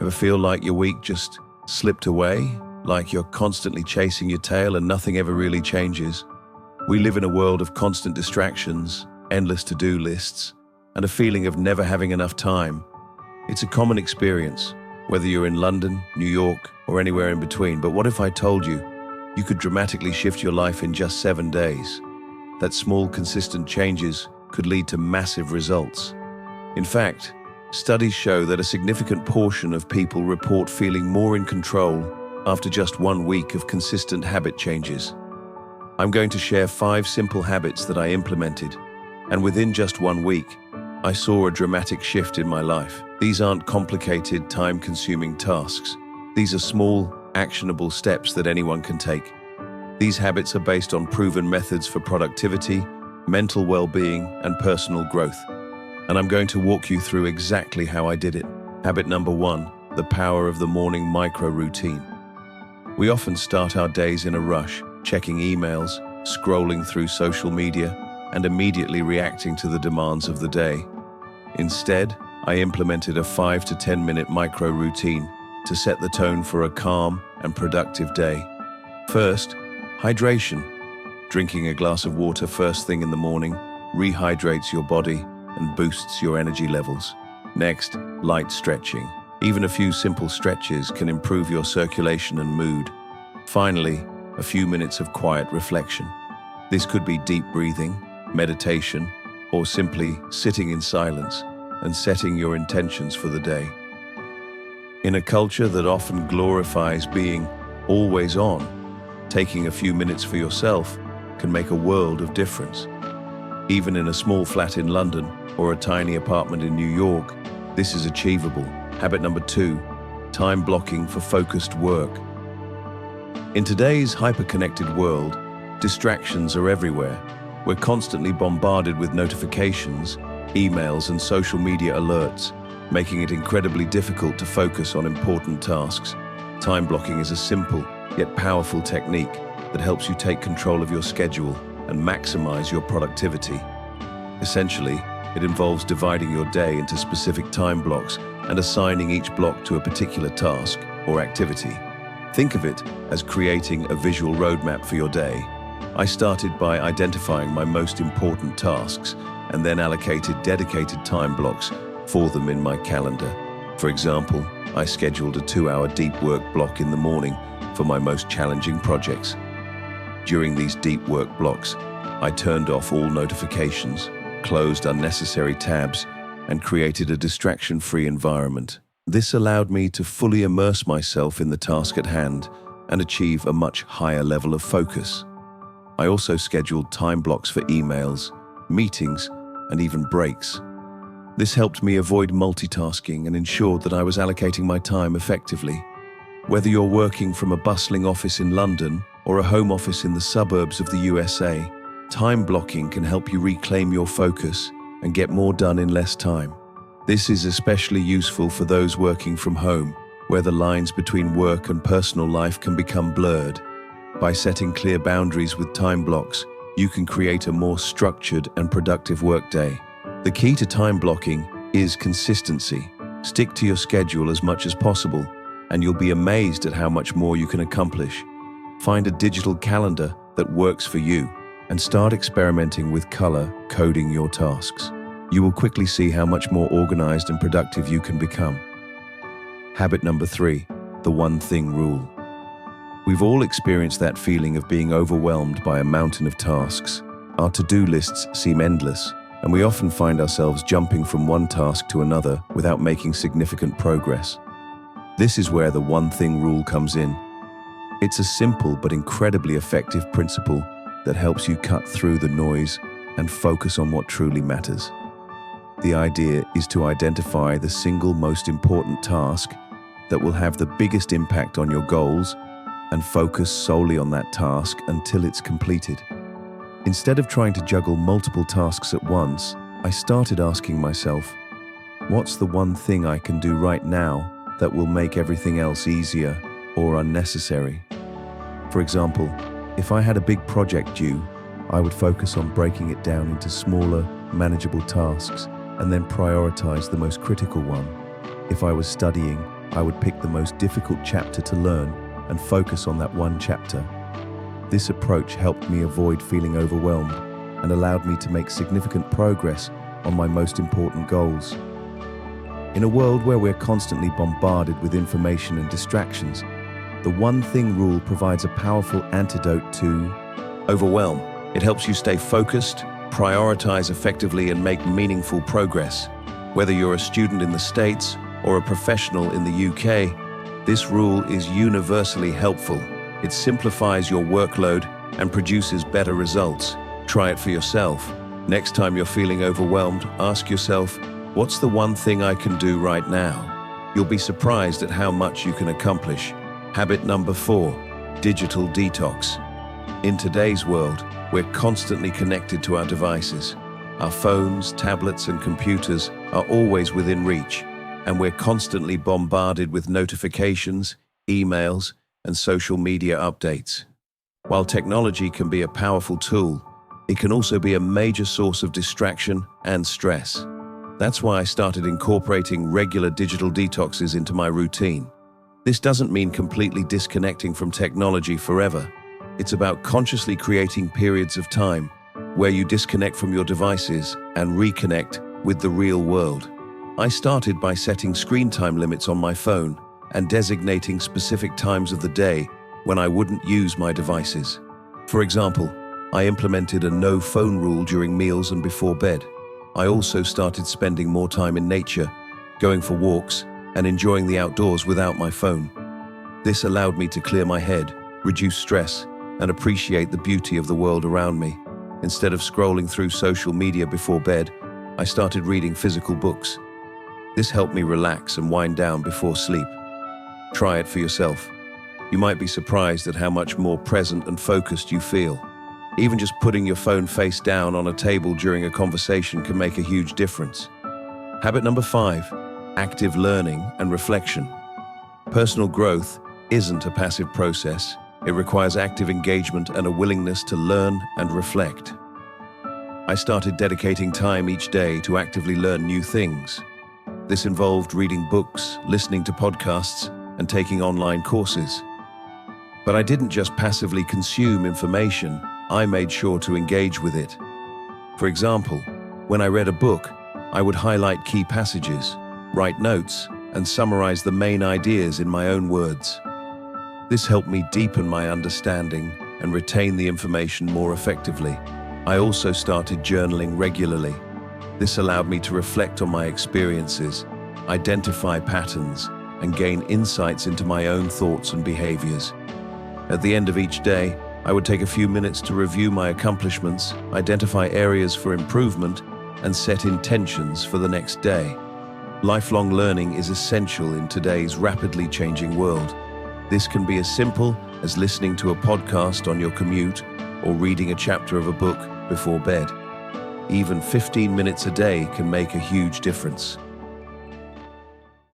Ever feel like your week just slipped away? Like you're constantly chasing your tail and nothing ever really changes? We live in a world of constant distractions, endless to-do lists, and a feeling of never having enough time. It's a common experience, whether you're in London, New York, or anywhere in between. But what if I told you you could dramatically shift your life in just 7 days? That small, consistent changes could lead to massive results. In fact, studies show that a significant portion of people report feeling more in control after just 1 week of consistent habit changes. I'm going to share 5 simple habits that I implemented, and within just 1 week, I saw a dramatic shift in my life. These aren't complicated, time-consuming tasks. These are small, actionable steps that anyone can take. These habits are based on proven methods for productivity, mental well-being, and personal growth. And I'm going to walk you through exactly how I did it. Habit number 1, the power of the morning micro-routine. We often start our days in a rush, checking emails, scrolling through social media, and immediately reacting to the demands of the day. Instead, I implemented a 5 to 10 minute micro-routine to set the tone for a calm and productive day. First, hydration. Drinking a glass of water first thing in the morning rehydrates your body and boosts your energy levels. Next, light stretching. Even a few simple stretches can improve your circulation and mood. Finally, a few minutes of quiet reflection. This could be deep breathing, meditation, or simply sitting in silence and setting your intentions for the day. In a culture that often glorifies being always on, taking a few minutes for yourself can make a world of difference. Even in a small flat in London or a tiny apartment in New York, this is achievable. Habit number 2, time blocking for focused work. In today's hyper-connected world, distractions are everywhere. We're constantly bombarded with notifications, emails, and social media alerts, making it incredibly difficult to focus on important tasks. Time blocking is a simple yet powerful technique that helps you take control of your schedule and maximize your productivity. Essentially, it involves dividing your day into specific time blocks and assigning each block to a particular task or activity. Think of it as creating a visual roadmap for your day. I started by identifying my most important tasks and then allocated dedicated time blocks for them in my calendar. For example, I scheduled a 2-hour deep work block in the morning for my most challenging projects. During these deep work blocks, I turned off all notifications, closed unnecessary tabs, and created a distraction-free environment. This allowed me to fully immerse myself in the task at hand and achieve a much higher level of focus. I also scheduled time blocks for emails, meetings, and even breaks. This helped me avoid multitasking and ensured that I was allocating my time effectively. Whether you're working from a bustling office in London or a home office in the suburbs of the USA, time blocking can help you reclaim your focus and get more done in less time. This is especially useful for those working from home, where the lines between work and personal life can become blurred. By setting clear boundaries with time blocks, you can create a more structured and productive workday. The key to time blocking is consistency. Stick to your schedule as much as possible, and you'll be amazed at how much more you can accomplish. Find a digital calendar that works for you and start experimenting with color coding your tasks. You will quickly see how much more organized and productive you can become. Habit number 3, the one thing rule. We've all experienced that feeling of being overwhelmed by a mountain of tasks. Our to-do lists seem endless, and we often find ourselves jumping from one task to another without making significant progress. This is where the one thing rule comes in. It's a simple but incredibly effective principle that helps you cut through the noise and focus on what truly matters. The idea is to identify the single most important task that will have the biggest impact on your goals and focus solely on that task until it's completed. Instead of trying to juggle multiple tasks at once, I started asking myself, what's the one thing I can do right now that will make everything else easier or unnecessary? For example, if I had a big project due, I would focus on breaking it down into smaller, manageable tasks and then prioritize the most critical one. If I was studying, I would pick the most difficult chapter to learn and focus on that one chapter. This approach helped me avoid feeling overwhelmed and allowed me to make significant progress on my most important goals. In a world where we're constantly bombarded with information and distractions, the one thing rule provides a powerful antidote to overwhelm. It helps you stay focused, prioritize effectively, and make meaningful progress. Whether you're a student in the States or a professional in the UK, this rule is universally helpful. It simplifies your workload and produces better results. Try it for yourself. Next time you're feeling overwhelmed, ask yourself, what's the one thing I can do right now? You'll be surprised at how much you can accomplish. Habit number 4, digital detox. In today's world, we're constantly connected to our devices. Our phones, tablets, and computers are always within reach, and we're constantly bombarded with notifications, emails, and social media updates. While technology can be a powerful tool, it can also be a major source of distraction and stress. That's why I started incorporating regular digital detoxes into my routine. This doesn't mean completely disconnecting from technology forever. It's about consciously creating periods of time where you disconnect from your devices and reconnect with the real world. I started by setting screen time limits on my phone and designating specific times of the day when I wouldn't use my devices. For example, I implemented a no phone rule during meals and before bed. I also started spending more time in nature, going for walks, and enjoying the outdoors without my phone. This allowed me to clear my head, reduce stress, and appreciate the beauty of the world around me. Instead of scrolling through social media before bed, I started reading physical books. This helped me relax and wind down before sleep. Try it for yourself. You might be surprised at how much more present and focused you feel. Even just putting your phone face down on a table during a conversation can make a huge difference. Habit number 5, active learning and reflection. Personal growth isn't a passive process. It requires active engagement and a willingness to learn and reflect. I started dedicating time each day to actively learn new things. This involved reading books, listening to podcasts, and taking online courses. But I didn't just passively consume information, I made sure to engage with it. For example, when I read a book, I would highlight key passages, write notes, and summarize the main ideas in my own words. This helped me deepen my understanding and retain the information more effectively. I also started journaling regularly. This allowed me to reflect on my experiences, identify patterns, and gain insights into my own thoughts and behaviors. At the end of each day, I would take a few minutes to review my accomplishments, identify areas for improvement, and set intentions for the next day. Lifelong learning is essential in today's rapidly changing world. This can be as simple as listening to a podcast on your commute or reading a chapter of a book before bed. Even 15 minutes a day can make a huge difference.